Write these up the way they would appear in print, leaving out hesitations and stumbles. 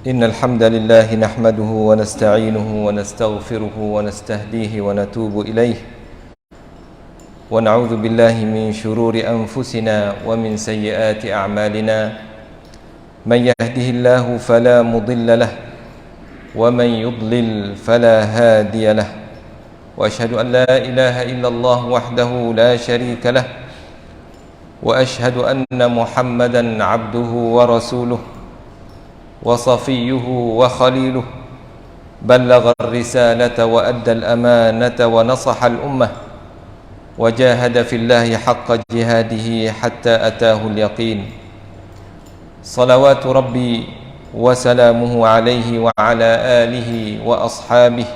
إن الحمد لله نحمده ونستعينه ونستغفره ونستهديه ونتوب إليه ونعوذ بالله من شرور أنفسنا ومن سيئات أعمالنا من يهده الله فلا مضل له ومن يضلل فلا هادي له وأشهد أن لا إله إلا الله وحده لا شريك له وأشهد أن محمدا عبده ورسوله وصفيه وخليله بلغ الرسالة وأدى الأمانة ونصح الأمة وجاهد في الله حق جهاده حتى أتاه اليقين صلوات ربي وسلامه عليه وعلى آله وأصحابه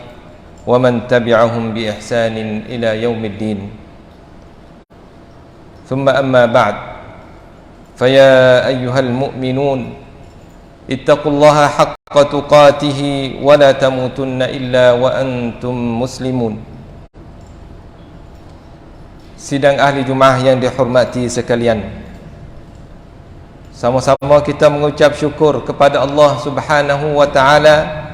ومن تبعهم بإحسان إلى يوم الدين ثم أما بعد فيا أيها المؤمنون اتقوا الله حق تقاته ولا تموتن إلا وأنتم مسلمون. Sidang ahli Jumaah yang dihormati sekalian, sama-sama kita mengucap syukur kepada Allah Subhanahu wa taala,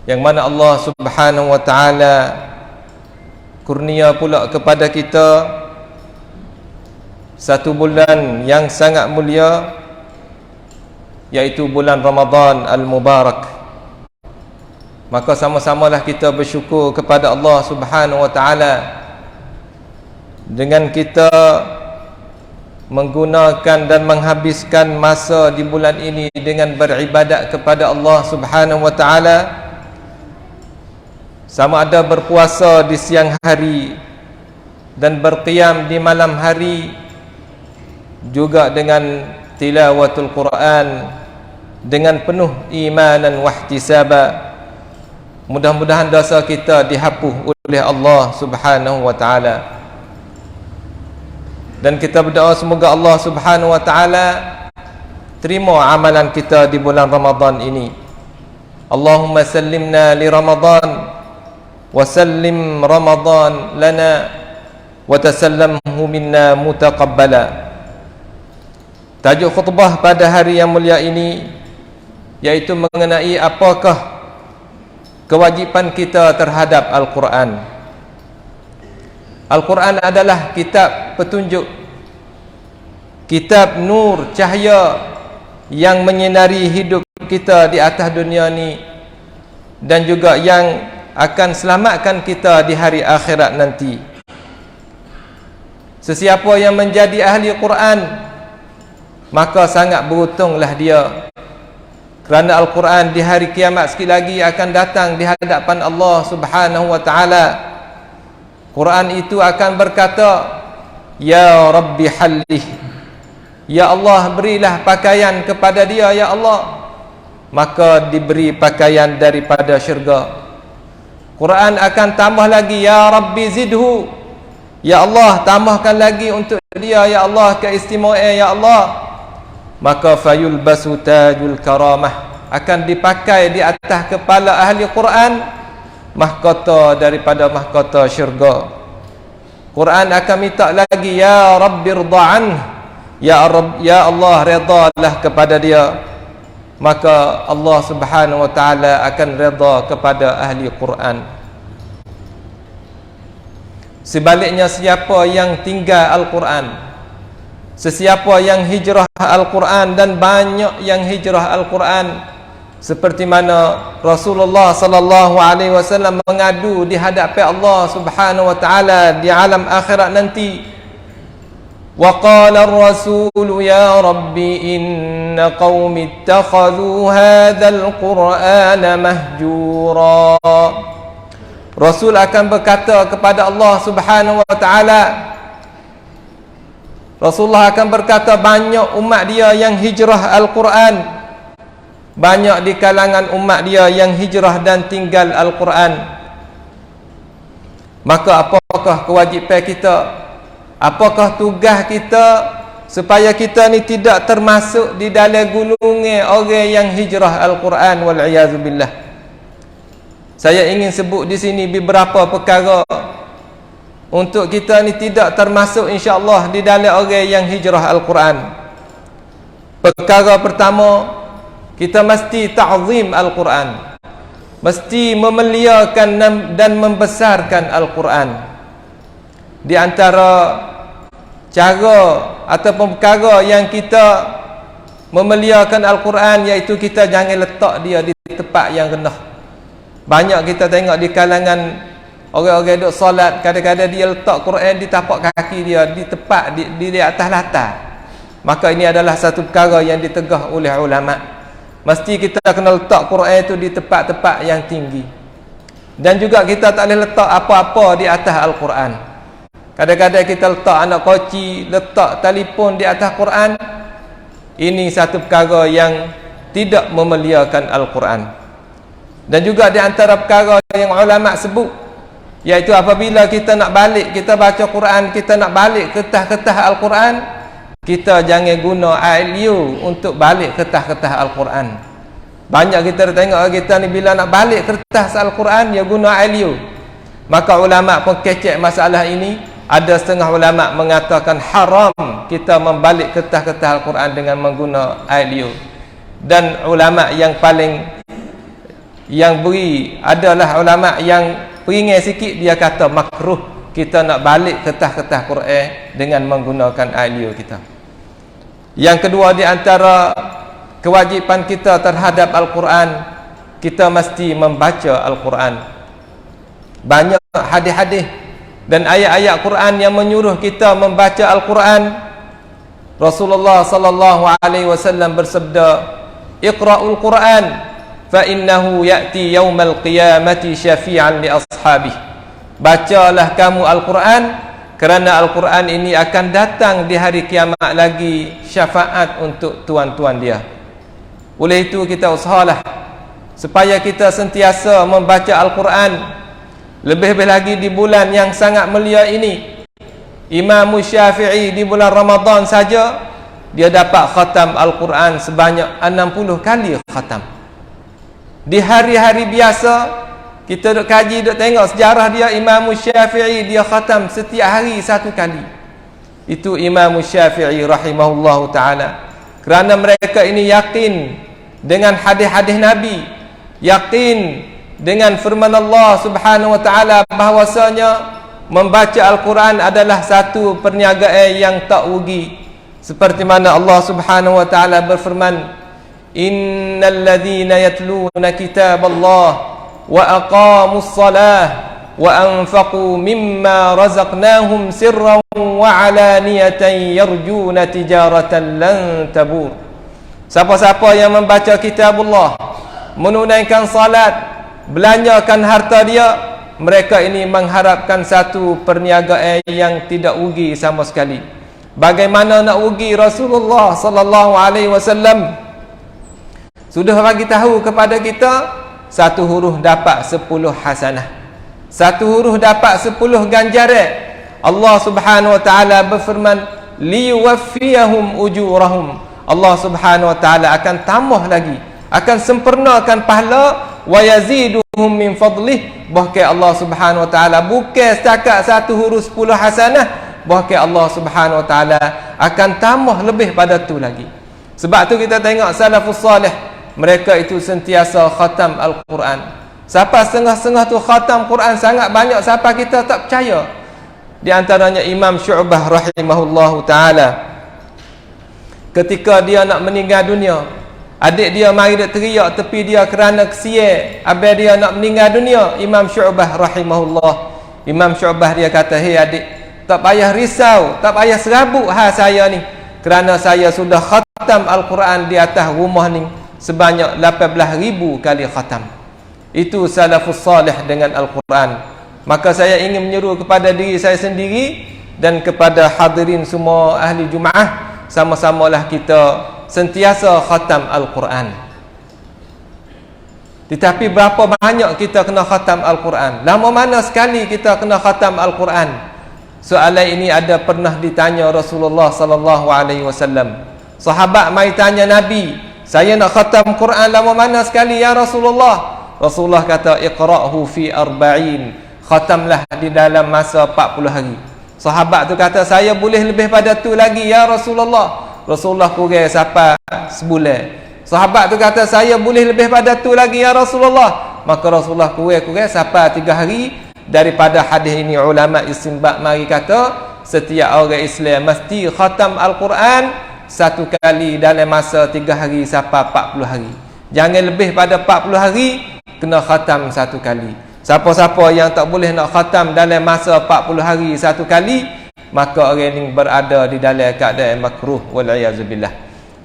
yang mana Allah Subhanahu wa taala kurnia pula kepada kita satu bulan yang sangat mulia, yaitu bulan Ramadan Al-Mubarak. Maka sama-samalah kita bersyukur kepada Allah Subhanahu wa taala dengan kita menggunakan dan menghabiskan masa di bulan ini dengan beribadat kepada Allah Subhanahu wa taala, sama ada berpuasa di siang hari dan berqiyam di malam hari, juga dengan tilawatul Quran dengan penuh imanan wahtisaba. Mudah-mudahan dosa kita dihapus oleh Allah Subhanahu wa taala. Dan kita berdoa semoga Allah Subhanahu wa taala terima amalan kita di bulan Ramadan ini. Allahumma sallimna li Ramadan wa sallim Ramadan lana wa tasallamhu minna mutaqabbala. Tajuk khutbah pada hari yang mulia ini yaitu mengenai apakah kewajipan kita terhadap Al-Quran. Al-Quran adalah kitab petunjuk, kitab nur, cahaya yang menyinari hidup kita di atas dunia ni, dan juga yang akan selamatkan kita di hari akhirat nanti. Sesiapa yang menjadi ahli Quran, maka sangat beruntunglah dia, kerana Al-Quran di hari kiamat sekali lagi akan datang di hadapan Allah Subhanahu wa ta'ala. Quran itu akan berkata, Ya Rabbi halih, Ya Allah berilah pakaian kepada dia, Ya Allah. Maka diberi pakaian daripada syurga. Quran akan tambah lagi, Ya Rabbi zidhu, Ya Allah tambahkan lagi untuk dia, Ya Allah, keistimewaan, Ya Allah. Maka fayulbasu tajul karamah, akan dipakai di atas kepala ahli Quran mahkota daripada mahkota syurga. Quran akan minta lagi, Ya Rabbi ridha'an, Ya Allah redalah kepada dia. Maka Allah Subhanahu wa ta'ala akan reda kepada ahli Quran. Sebaliknya, siapa yang tinggal Al-Quran, sesiapa yang hijrah Al-Quran, dan banyak yang hijrah Al-Quran, seperti mana Rasulullah sallallahu alaihi wasallam mengadu di hadapan Allah Subhanahu wa taala di alam akhirat nanti. Wa qala ar-rasul ya rabbi inna qaumi ittakhadhu hadzal qur'ana mahjura. Rasul akan berkata kepada Allah Subhanahu wa taala, Rasulullah akan berkata, banyak umat dia yang hijrah Al-Quran, banyak di kalangan umat dia yang hijrah dan tinggal Al-Quran. Maka apakah kewajipan kita? Apakah tugas kita supaya kita ni tidak termasuk di dalam golongan orang yang hijrah Al-Quran, wal'iyazubillah? Saya ingin sebut di sini beberapa perkara untuk kita ni tidak termasuk insya-Allah di dalam orang yang hijrah Al-Quran. Perkara pertama, kita mesti ta'zim Al-Quran, mesti memuliakan dan membesarkan Al-Quran. Di antara cara ataupun perkara yang kita memuliakan Al-Quran, iaitu kita jangan letak dia di tempat yang rendah. Banyak kita tengok di kalangan orang-orang duk solat, kadang-kadang dia letak Quran di tapak kaki dia, di tempat di atas latar. Maka ini adalah satu perkara yang ditegah oleh ulama. Mesti kita kena letak Quran itu di tempat-tempat yang tinggi. Dan juga kita tak boleh letak apa-apa di atas Al-Quran. Kadang-kadang kita letak anak koci, letak telefon di atas Quran. Ini satu perkara yang tidak memuliakan Al-Quran. Dan juga di antara perkara yang ulama sebut, iaitu apabila kita nak balik, kita baca Quran, kita nak balik kertas-kertas Al-Quran, kita jangan guna air liur untuk balik kertas-kertas Al-Quran. Banyak kita tengok kita ni bila nak balik kertas Al-Quran, dia guna air liur. Maka ulama pun kecek masalah ini. Ada setengah ulama mengatakan haram kita membalik kertas-kertas Al-Quran dengan menggunakan air liur. Dan ulama yang paling beri adalah ulama yang peringat sikit, dia kata makruh kita nak balik kertas-kertas Quran dengan menggunakan air liur kita. Yang kedua, di antara kewajipan kita terhadap Al-Quran, kita mesti membaca Al-Quran. Banyak hadis-hadis dan ayat-ayat Quran yang menyuruh kita membaca Al-Quran. Rasulullah sallallahu alaihi wasallam bersabda, "Iqra'ul Quran fa innahu ya'ti yaumal qiyamati syafi'an li ashabih." Bacalah kamu Al-Quran, kerana Al-Quran ini akan datang di hari kiamat lagi syafaat untuk tuan-tuan dia. Oleh itu kita usahalah supaya kita sentiasa membaca Al-Quran. Lebih-lebih lagi di bulan yang sangat mulia ini. Imam Syafi'i di bulan Ramadan saja dia dapat khatam Al-Quran sebanyak 60 kali khatam. Di hari-hari biasa kita duk kaji, duk tengok sejarah dia, Imam Syafi'i dia khatam setiap hari 1 kali. Itu Imam Syafi'i rahimahullahu ta'ala. Kerana mereka ini yakin dengan hadis-hadis Nabi, yakin dengan firman Allah Subhanahu wa ta'ala bahwasanya membaca Al-Quran adalah satu perniagaan yang tak rugi. Seperti mana Allah Subhanahu wa taala berfirman, innal ladzina yatluna kitaballah wa aqamus salah wa anfaqu mimma razaqnahum sirran wa alaniyatan yarjuna tijaratan lan tabur. Siapa-siapa yang membaca kitabullah, menunaikan salat, belanjakan harta dia, mereka ini mengharapkan satu perniagaan yang tidak rugi sama sekali. Bagaimana nak rugi? Rasulullah sallallahu alaihi wasallam sudah bagi tahu kepada kita, satu huruf dapat 10 hasanah. Satu huruf dapat 10 ganjaran. Allah Subhanahu wa taala berfirman, liwaffiyahum ujurahum. Allah Subhanahu wa taala akan tambah lagi, akan sempurnakan pahala, wa yaziduhum min fadlih. Bahkan Allah Subhanahu wa taala bukan setakat satu huruf 10 hasanah, bahkan Allah Subhanahu wa taala akan tambah lebih pada tu lagi. Sebab tu kita tengok salafus salih, mereka itu sentiasa khatam Al-Quran. Siapa setengah-setengah tu khatam Quran sangat banyak, siapa kita tak percaya. Di antaranya Imam Syu'bah rahimahullahu ta'ala, ketika dia nak meninggal dunia, adik dia mari dia teriak tepi dia kerana kesian abang dia nak meninggal dunia. Imam Syu'bah rahimahullah, Imam Syu'bah dia kata, hei adik, tak payah risau, tak payah serabut hal saya ni, kerana saya sudah khatam Al-Quran di atas rumah ni sebanyak 18,000 kali khatam. Itu salafus salih dengan Al-Quran. Maka saya ingin menyeru kepada diri saya sendiri dan kepada hadirin semua ahli Jumaah, sama-samalah kita sentiasa khatam Al-Quran. Tetapi berapa banyak kita kena khatam Al-Quran? Lama mana sekali kita kena khatam Al-Quran? Soalan ini ada pernah ditanya Rasulullah sallallahu alaihi wasallam. Sahabat mai tanya Nabi, saya nak khatam Quran lama mana sekali ya Rasulullah? Rasulullah kata, iqra'hu fi arba'in, khatamlah di dalam masa 40 hari. Sahabat tu kata, saya boleh lebih pada tu lagi ya Rasulullah. Rasulullah kurang sampai sebulan. Sahabat tu kata, saya boleh lebih pada tu lagi ya Rasulullah. Maka Rasulullah kurang sampai 3 hari. Daripada hadis ini ulama istinbat mari kata, setiap orang Islam mesti khatam Al-Quran satu kali dalam masa 3 hari sampai 40 hari. Jangan lebih pada 40 hari, kena khatam satu kali. Siapa-siapa yang tak boleh nak khatam dalam masa 40 hari satu kali, maka orang ini berada di dalam keadaan makruh, wal'iyazubillah.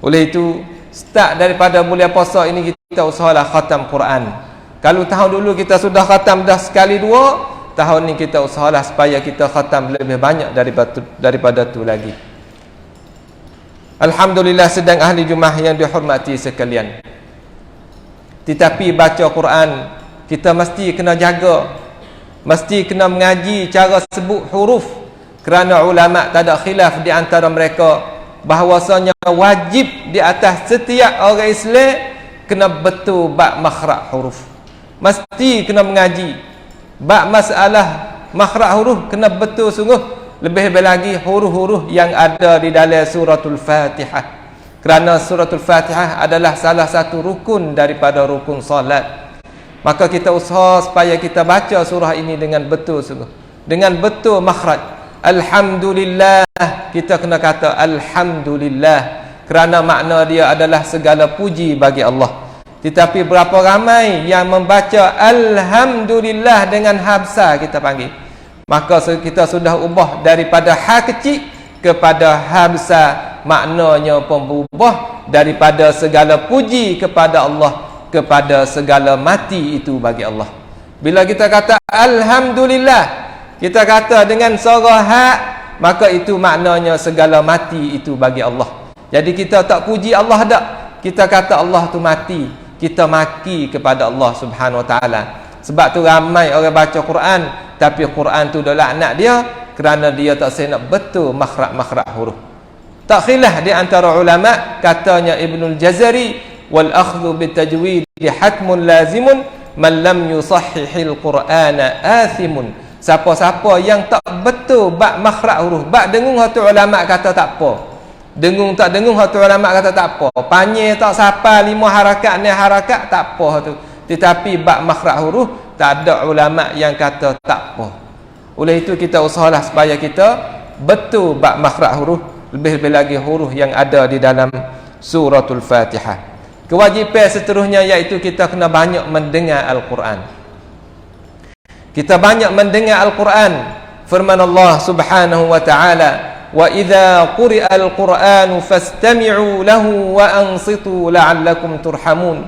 Oleh itu, start daripada bulan puasa ini kita usahalah khatam Quran. Kalau tahun dulu kita sudah khatam dah sekali dua, tahun ni kita usahalah supaya kita khatam lebih banyak daripada tu lagi. Alhamdulillah, sedang ahli Jumaah yang dihormati sekalian. Tetapi baca Quran kita mesti kena jaga, mesti kena mengaji cara sebut huruf, kerana ulama tak ada khilaf di antara mereka bahawasanya wajib di atas setiap orang Islam kena betul bab makhraj huruf. Mesti kena mengaji bab masalah makhraj huruf, kena betul sungguh. Lebih lagi huruf-huruf yang ada di dalam suratul Fatihah, kerana suratul Fatihah adalah salah satu rukun daripada rukun salat. Maka kita usaha supaya kita baca surah ini dengan betul sungguh, dengan betul makhraj. Alhamdulillah, kita kena kata Alhamdulillah, kerana makna dia adalah segala puji bagi Allah. Tetapi berapa ramai yang membaca Alhamdulillah dengan ha besar kita panggil. Maka kita sudah ubah daripada ha kecil kepada ha besar. Maknanya pun berubah daripada segala puji kepada Allah kepada segala mati itu bagi Allah. Bila kita kata Alhamdulillah, kita kata dengan suara ha, maka itu maknanya segala mati itu bagi Allah. Jadi kita tak puji Allah dak, kita kata Allah tu mati, kita maki kepada Allah Subhanahu wa taala. Sebab tu ramai orang baca Quran tapi Quran tu dah laknat dia kerana dia tak nak betul makhraj huruf. Tak khilaf di antara ulama, katanya Ibnul Jazari, wal akhdhu bitajwid hatmun lazimun man lam yusahhihil qur'ana athimun. Siapa-siapa yang tak betul bab makhraj huruf, bab dengung hatu ulama kata tak apa, dengung tak dengung hatu ulama kata tak apa, panjang tak sapa 5 harakat ni harakat tak apa tu. Tetapi bab makhraj huruf tak ada ulama yang kata tak apa. Oleh itu kita usahalah supaya kita betul bab makhraj huruf, lebih-lebih lagi huruf yang ada di dalam suratul Fatihah. Kewajipan seterusnya iaitu kita kena banyak mendengar Al-Quran. Kita banyak mendengar Al-Quran. Firman Allah Subhanahu wa taala, "Wa idza quri'al Qur'anu fastami'u lahu wa ansitu la'allakum turhamun."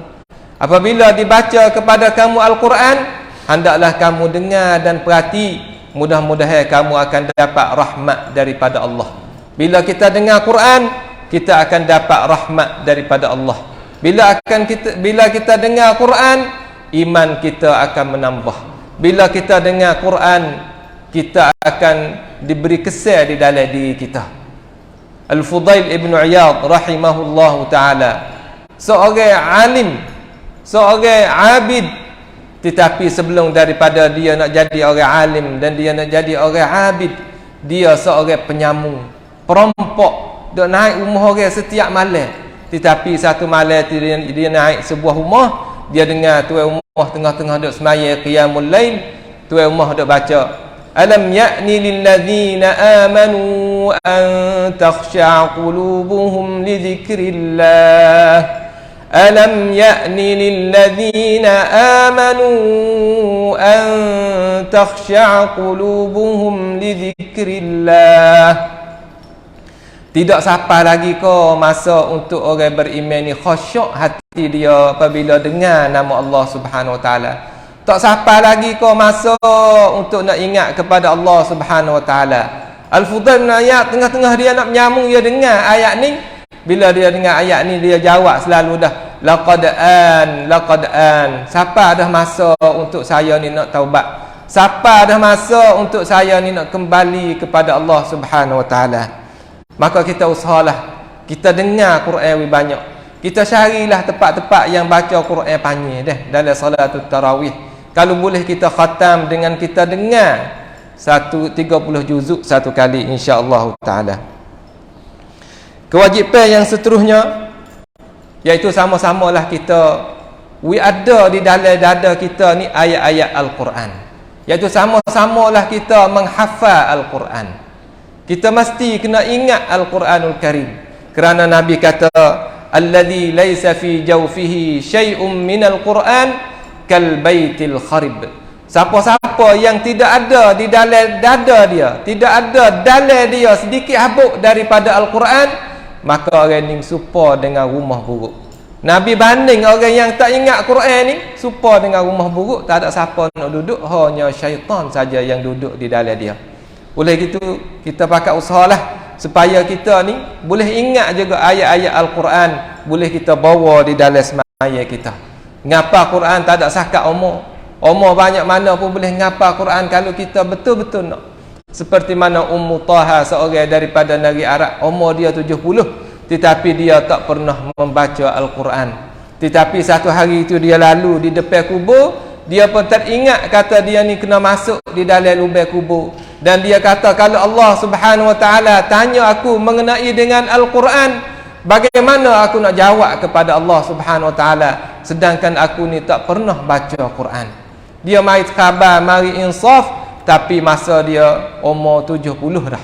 Apabila dibaca kepada kamu Al-Quran, hendaklah kamu dengar dan perhati, mudah-mudahan kamu akan dapat rahmat daripada Allah. Bila kita dengar Quran, kita akan dapat rahmat daripada Allah. Bila kita dengar Quran, iman kita akan menambah. Bila kita dengar Quran, kita akan diberi kesan di dalam diri kita. Al-Fudail ibn Iyad rahimahullahu ta'ala, seorang alim, seorang abid, tetapi sebelum daripada dia nak jadi orang alim dan dia nak jadi orang abid, dia seorang penyamun, perampok, dok naik rumah orang setiap malam. Tetapi satu malam dia naik sebuah rumah, dia dengar tuan rumah tengah-tengah dok sembahyang qiyamul lail, tuan rumah dok baca, "Alam ya'ni lil ladzina amanu an takhsha'a qulubuhum li dzikrillah." Alam ya'ni lilladzina amanu an takhsha'a qulubuhum li dzikrillah. Tidak sampai lagi ke masa untuk orang beriman ni khusyuk hati dia apabila dengar nama Allah Subhanahu wa taala. Tak sampai lagi ke masa untuk nak ingat kepada Allah Subhanahu wa taala. Al-Fudail bin Iyad tengah-tengah dia nak menyambung, dia dengar ayat ni. Bila dia dengar ayat ni, dia jawab selalu dah, laqad an. Siapa dah masa untuk saya ni nak taubat? Siapa dah masa untuk saya ni nak kembali kepada Allah Subhanahu wa taala? Maka kita usahalah kita dengar Quran banyak. Kita carilah tempat-tempat yang baca Quran panjang dah dalam salatul tarawih. Kalau boleh kita khatam dengan kita dengar 30 juzuk satu kali, insya-Allah taala. Kewajipan yang seterusnya iaitu sama-samalah kita ada di dalam dada kita ni ayat-ayat Al-Quran, iaitu sama-samalah kita menghafal Al-Quran. Kita mesti kena ingat Al-Quranul Karim, kerana Nabi kata, "Alladzi laisa fi jawfihi syai'un minal Quran kal baitil kharib." Siapa-siapa yang tidak ada di dalam dada dia, tidak ada dalam dia sedikit habuk daripada Al-Quran, maka orang ni serupa dengan rumah buruk. Nabi banding orang yang tak ingat Quran ni serupa dengan rumah buruk, tak ada siapa nak duduk, hanya syaitan saja yang duduk di dalam dia. Oleh itu kita pakai usahalah supaya kita ni boleh ingat juga ayat-ayat Al-Quran, boleh kita bawa di dalam semaya kita. Ngapa Quran tak ada sakat umur banyak mana pun boleh ngapa Quran kalau kita betul-betul nak. Seperti mana Ummu Taha, seorang daripada negeri Arab, umur dia 70, tetapi dia tak pernah membaca Al-Quran. Tetapi satu hari itu dia lalu di depan kubur, dia pun teringat kata dia ni kena masuk di dalam lubang kubur. Dan dia kata, kalau Allah Subhanahu wa taala tanya aku mengenai dengan Al-Quran, bagaimana aku nak jawab kepada Allah Subhanahu wa taala sedangkan aku ni tak pernah baca Quran. Dia mari khabar, mari insaf, tapi masa dia umur 70 dah.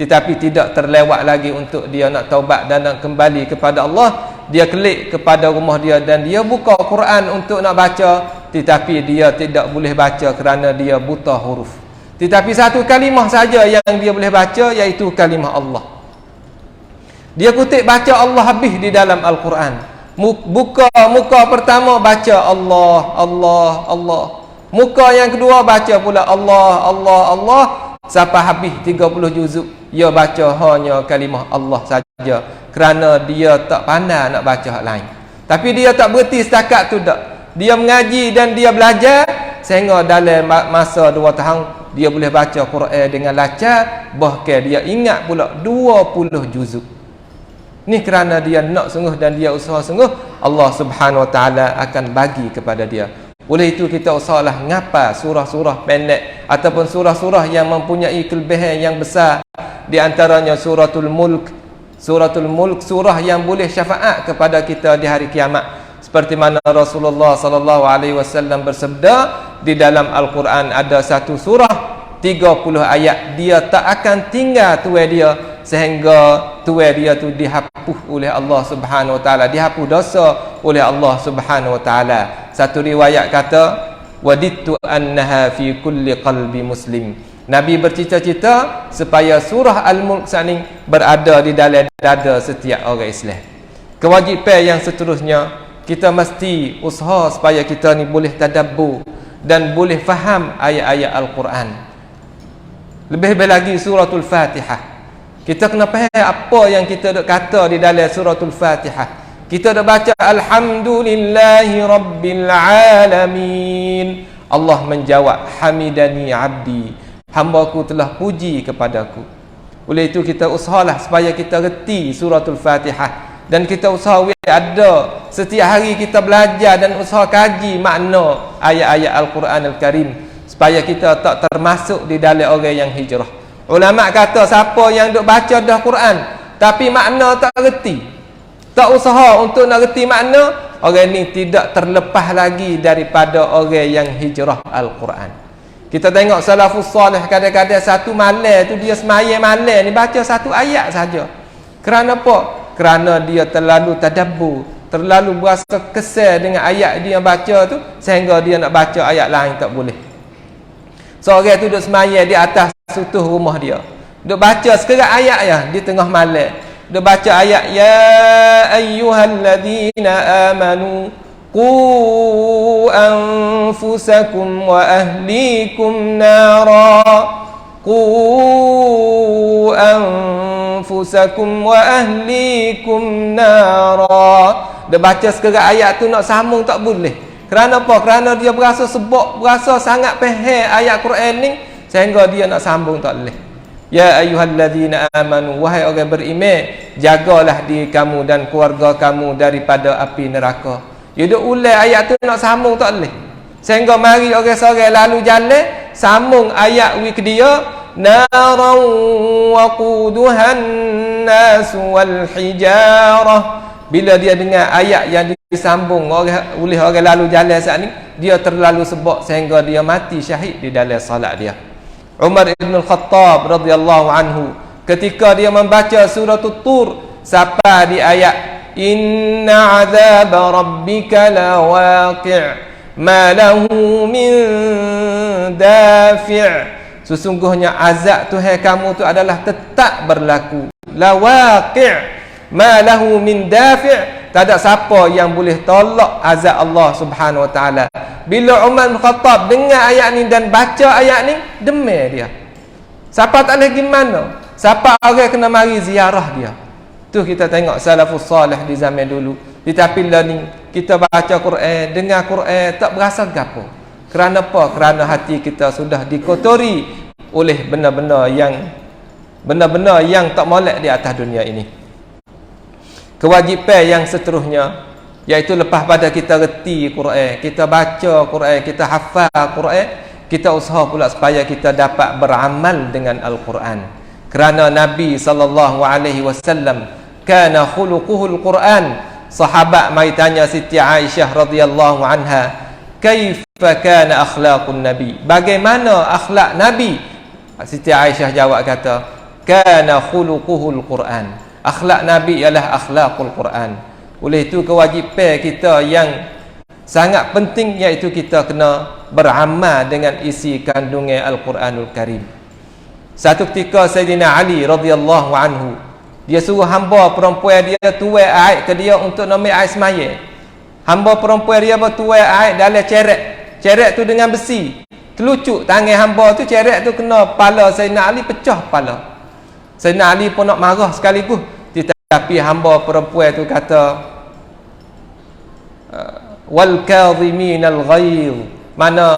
Tetapi tidak terlewat lagi untuk dia nak taubat dan nak kembali kepada Allah. Dia klik kepada rumah dia dan dia buka Quran untuk nak baca, tetapi dia tidak boleh baca kerana dia buta huruf. Tetapi satu kalimah saja yang dia boleh baca, iaitu kalimah Allah. Dia kutip baca Allah habis di dalam Al-Quran. Muka pertama baca Allah, Allah, Allah. Muka yang kedua baca pula Allah, Allah, Allah. Sampai habis 30 juzuk, dia baca hanya kalimah Allah saja, kerana dia tak pandai nak baca hak lain. Tapi dia tak berhenti setakat tu dak. Dia mengaji dan dia belajar sehingga dalam masa 2 tahun dia boleh baca Quran dengan lancar, bahkan dia ingat pula 20 juzuk. Ni kerana dia nak sungguh dan dia usaha sungguh, Allah Subhanahu wa taala akan bagi kepada dia. Oleh itu kita usahalah ngapa surah-surah pendek ataupun surah-surah yang mempunyai kelebihan yang besar. Di antaranya suratul Mulk. Suratul Mulk surah yang boleh syafaat kepada kita di hari kiamat. Seperti mana Rasulullah sallallahu alaihi wasallam bersabda, di dalam Al-Quran ada satu surah 30 ayat, dia tak akan tinggal tuai dia sehingga tuai dia tu dihapus oleh Allah Subhanahu wa taala, dihapus dosa oleh Allah Subhanahu wa taala. Satu riwayat kata, wadittu annaha fi kulli qalbi muslim. Nabi bercita-cita supaya surah Al-Mulk ni berada di dalam dada setiap orang Islam. Kewajipan yang seterusnya, kita mesti usaha supaya kita ni boleh tadabbur dan boleh faham ayat-ayat Al-Quran. Lebih-lebih lagi suratul Fatihah. Kita kena faham apa yang kita dok kata di dalam suratul Fatihah. Kita dok baca alhamdulillahi rabbil alamin. Allah menjawab, hamidani abdi, hamba-Ku telah puji kepadaku. Oleh itu kita usahalah supaya kita reti suratul Fatihah, dan kita usaha ada setiap hari kita belajar dan usaha kaji makna ayat-ayat Al-Quran Al-Karim supaya kita tak termasuk di dalam orang yang hijrah. Ulama kata siapa yang duk baca dah Quran tapi makna tak reti, tak usaha untuk nak reti makna, orang ni tidak terlepas lagi daripada orang yang hijrah Al-Quran. Kita tengok salafus salih, kadang-kadang satu malam tu dia semayang malam ni baca satu ayat saja. Kerana apa? Kerana dia terlalu tadabbur, terlalu berasa kesal dengan ayat dia baca tu sehingga dia nak baca ayat lain tak boleh. Seorang tu duduk semayang di atas sutuh rumah dia, duduk baca sekerat ayat ya di tengah malam, duduk baca ayat ya ayyuhalladzina amanu qu anfusakum wa ahlikum nara, qu anfusakum wa ahlikum nara. Dia baca sekerat ayat tu nak sambung tak boleh. Kerana apa? Kerana dia berasa sebab, berasa sangat faham ayat Quran ni sehingga dia nak sambung tak boleh. Ya ayyuhalladzina amanu, wahai orang beriman, jagalah diri kamu dan keluarga kamu daripada api neraka. Dia duk ulang ayat tu nak sambung tak boleh. Sehingga mari orang seorang lalu jalan sambung ayat wik dia, naran waquduhan nas wal hijarah. Bila dia dengar ayat yang disambung oleh orang lalu jalan saat ni, dia terlalu sebab sehingga dia mati syahid di dalam salat dia. Umar ibn al-Khattab radhiyallahu anhu ketika dia membaca surah Tur sampai di ayat inna azab rabbika lawaqi' ma lahu min dafi', sesungguhnya azab Tuhan kamu tu adalah tetap berlaku. Lawaqi' ma lahu min dafi', tak ada siapa yang boleh tolak azab Allah Subhanahu wa taala. Bila Umar bin Khattab dengar ayat ni dan baca ayat ni, demam dia. Siapa tak lagi mana? Siapa orang kena mari ziarah dia. Tu kita tengok salafus salih di zaman dulu. Tetapi lah ni kita baca Quran, dengar Quran tak berasa gapo. Kerana apa? Kerana hati kita sudah dikotori oleh benda-benda yang tak molek di atas dunia ini. Kewajipan yang seterusnya, iaitu lepas pada kita reti Quran, kita baca Quran, kita hafal Quran, kita usaha pula supaya kita dapat beramal dengan Al-Quran. Kerana Nabi SAW kana khuluquhul Quran. Sahabat mai tanya Siti Aisyah radhiyallahu anha, kaifa kana akhlaqun Nabi, bagaimana akhlak Nabi? Siti Aisyah jawab kata, kana khuluquhul Quran, akhlak Nabi ialah akhlaqul Quran. Oleh itu kewajipan kita yang sangat penting iaitu kita kena beramal dengan isi kandungan Al-Quranul Karim. Satu ketika Sayyidina Ali radhiyallahu anhu, dia suruh hamba perempuan dia tuai air ke dia untuk nak ambil air semaya. Hamba perempuan dia bertuai air dalam cerek. Cerek tu dengan besi. Telucuk tangan hamba tu, cerek tu kena kepala Sayyidina Ali, pecah kepala. Sayyidina Ali pun nak marah sekaligus, tetapi hamba perempuan tu kata wal kadhiminal ghaidh, mana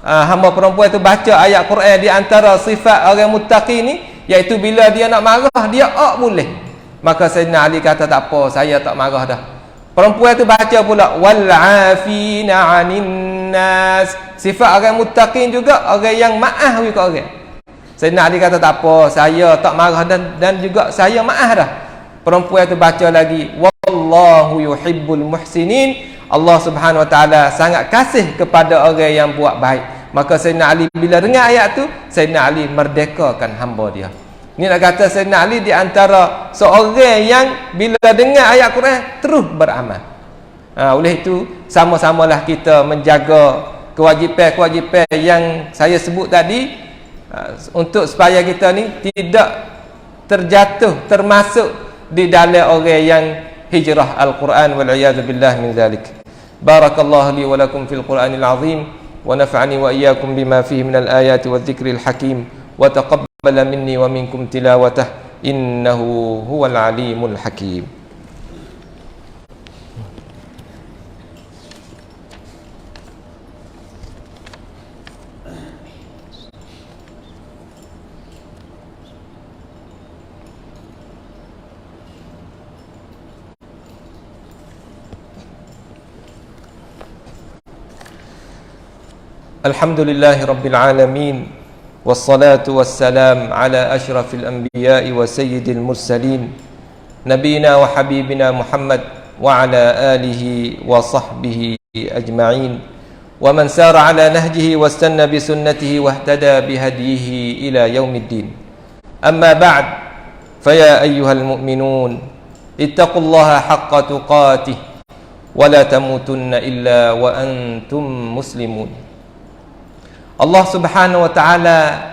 hamba perempuan tu baca ayat Quran di antara sifat orang muttaqi ni, iaitu bila dia nak marah dia boleh. Maka Sayyidina Ali kata tak apa, saya tak marah dah. Perempuan tu baca pula wal afina 'anin nas, sifat orang muttaqin juga orang yang maaf ke orang. Sayyidina Ali kata tak apa, saya tak marah dan juga saya maaf dah. Perempuan tu baca lagi wallahu yuhibbul muhsinin, Allah Subhanahu wa taala sangat kasih kepada orang yang buat baik. Maka Sayyidina Ali bila dengar ayat tu, Sayyidina Ali merdekakan hamba dia. Ni nak kata Sayyidina Ali di antara seorang yang bila dengar ayat Quran terus beramal. Oleh itu sama-samalah kita menjaga kewajipan-kewajipan yang saya sebut tadi, untuk supaya kita ni tidak terjatuh termasuk di dalam orang yang hijrah Al-Quran wal iyad billah min zalik. Barakallahu li wa lakum fil Qur'anil azim wa nafa'ani wa iyyakum bima fihi min al-ayati wadh-dhikril hakim wa taqabbala minni wa minkum tilawatah innahu huwal alimul hakim. Alhamdulillahi Rabbil Alamin, wassalatu wassalam ala ashrafil anbiya'i wa sayyidil mursalin, nabiyina wa habibina Muhammad wa ala alihi wa sahbihi ajma'in, wa man sara ala nahjihi wa istanna bi sunnatihi wa ihtada bihadihi ila yaumiddin. Amma ba'd, faya ayyuhal mu'minun, ittaqullaha haqqa tuqatih wa la tamutunna illa wa antum muslimun. Allah Subhanahu wa taala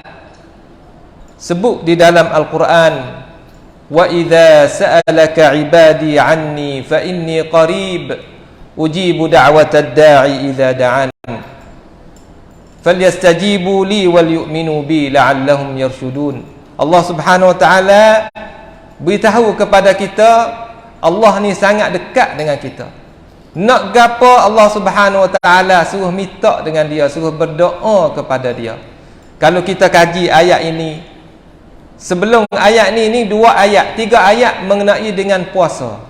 sebut di dalam Al-Quran, wa idza sa'alaka 'ibadi 'anni fa inni qarib ujibu da'watad da'i idza da'an falyastajibu li wal yu'minu bi la'allahum yarshudun. Allah Subhanahu wa taala beritahu kepada kita Allah ni sangat dekat dengan kita. Nak gapo Allah Subhanahu wa taala suruh minta dengan dia, suruh berdoa kepada dia. Kalau kita kaji ayat ini, sebelum ayat ni 2 ayat, 3 ayat mengenai dengan puasa.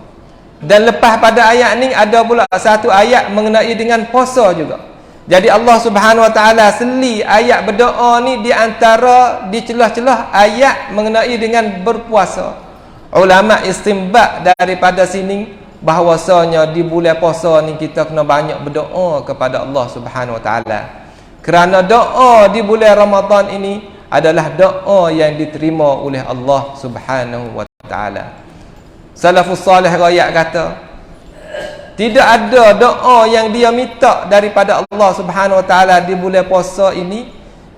Dan lepas pada ayat ni ada pula 1 ayat mengenai dengan puasa juga. Jadi Allah Subhanahu wa taala seli ayat berdoa ni di antara di celah-celah ayat mengenai dengan berpuasa. Ulama istinbat daripada sini bahawasanya di bulan puasa ni kita kena banyak berdoa kepada Allah Subhanahu wa taala. Kerana doa di bulan Ramadan ini adalah doa yang diterima oleh Allah Subhanahu wa taala. Salafus salih rakyat kata, tidak ada doa yang dia minta daripada Allah Subhanahu wa taala di bulan puasa ini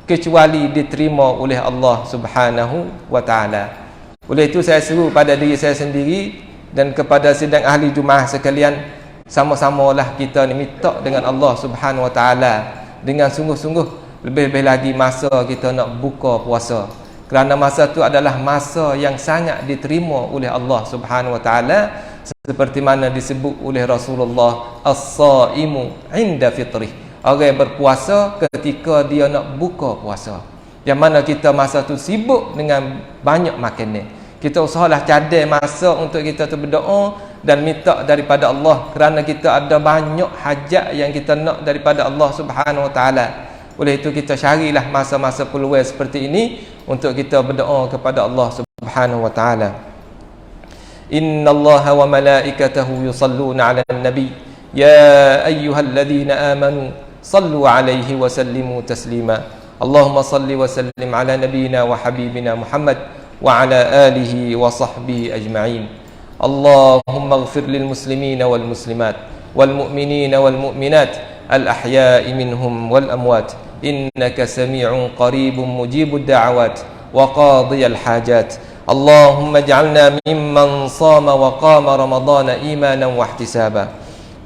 kecuali diterima oleh Allah Subhanahu wa taala. Oleh itu saya seru pada diri saya sendiri dan kepada sidang ahli Jumaah sekalian, sama-samalah kita ni minta dengan Allah Subhanahu wa taala dengan sungguh-sungguh, lebih-lebih lagi masa kita nak buka puasa. Kerana masa tu adalah masa yang sangat diterima oleh Allah Subhanahu wa taala, seperti mana disebut oleh Rasulullah, as-saimu 'inda fitrih. Orang yang berpuasa ketika dia nak buka puasa. Yang mana kita masa tu sibuk dengan banyak makanan. Kita usahalah cadai masa untuk kita tu berdoa dan minta daripada Allah, kerana kita ada banyak hajat yang kita nak daripada Allah Subhanahu wa taala. Oleh itu kita carilah masa-masa peluang seperti ini untuk kita berdoa kepada Allah Subhanahu wa taala. Innallaha wa malaikatahu yusalluna 'alan nabi ya ayyuhalladzina amanu sallu 'alaihi wa sallimu taslima. Allahumma salli wa sallim 'ala nabiyyina wa habibina Muhammad وعلى آله وصحبه أجمعين. اللهم اغفر للمسلمين والمسلمات والمؤمنين والمؤمنات الأحياء منهم والأموات إنك سميع قريب مجيب الدعوات وقاضي الحاجات. اللهم اجعلنا ممن صام وقام رمضان إيمانا واحتسابا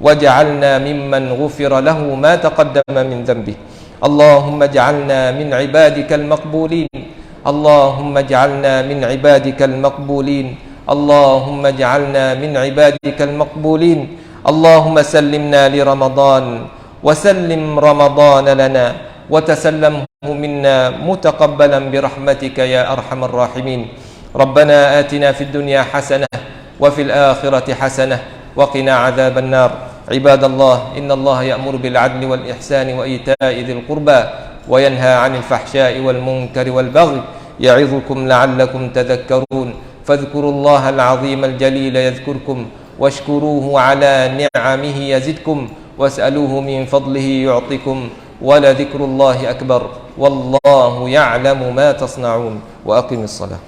واجعلنا ممن غفر له ما تقدم من ذنبه. اللهم اجعلنا من عبادك المقبولين. اللهم اجعلنا من عبادك المقبولين. اللهم اجعلنا من عبادك المقبولين. اللهم سلمنا لرمضان وسلم رمضان لنا وتسلمه منا متقبلا برحمتك يا أرحم الراحمين. ربنا آتنا في الدنيا حسنة وفي الآخرة حسنة وقنا عذاب النار. عباد الله، إن الله يأمر بالعدل والإحسان وإيتاء ذي القربى وينهى عن الفحشاء والمنكر والبغي يعظكم لعلكم تذكرون. فاذكروا الله العظيم الجليل يذكركم واشكروه على نعمه يزدكم واسألوه من فضله يعطكم ولذكر الله أكبر والله يعلم ما تصنعون وأقم الصلاة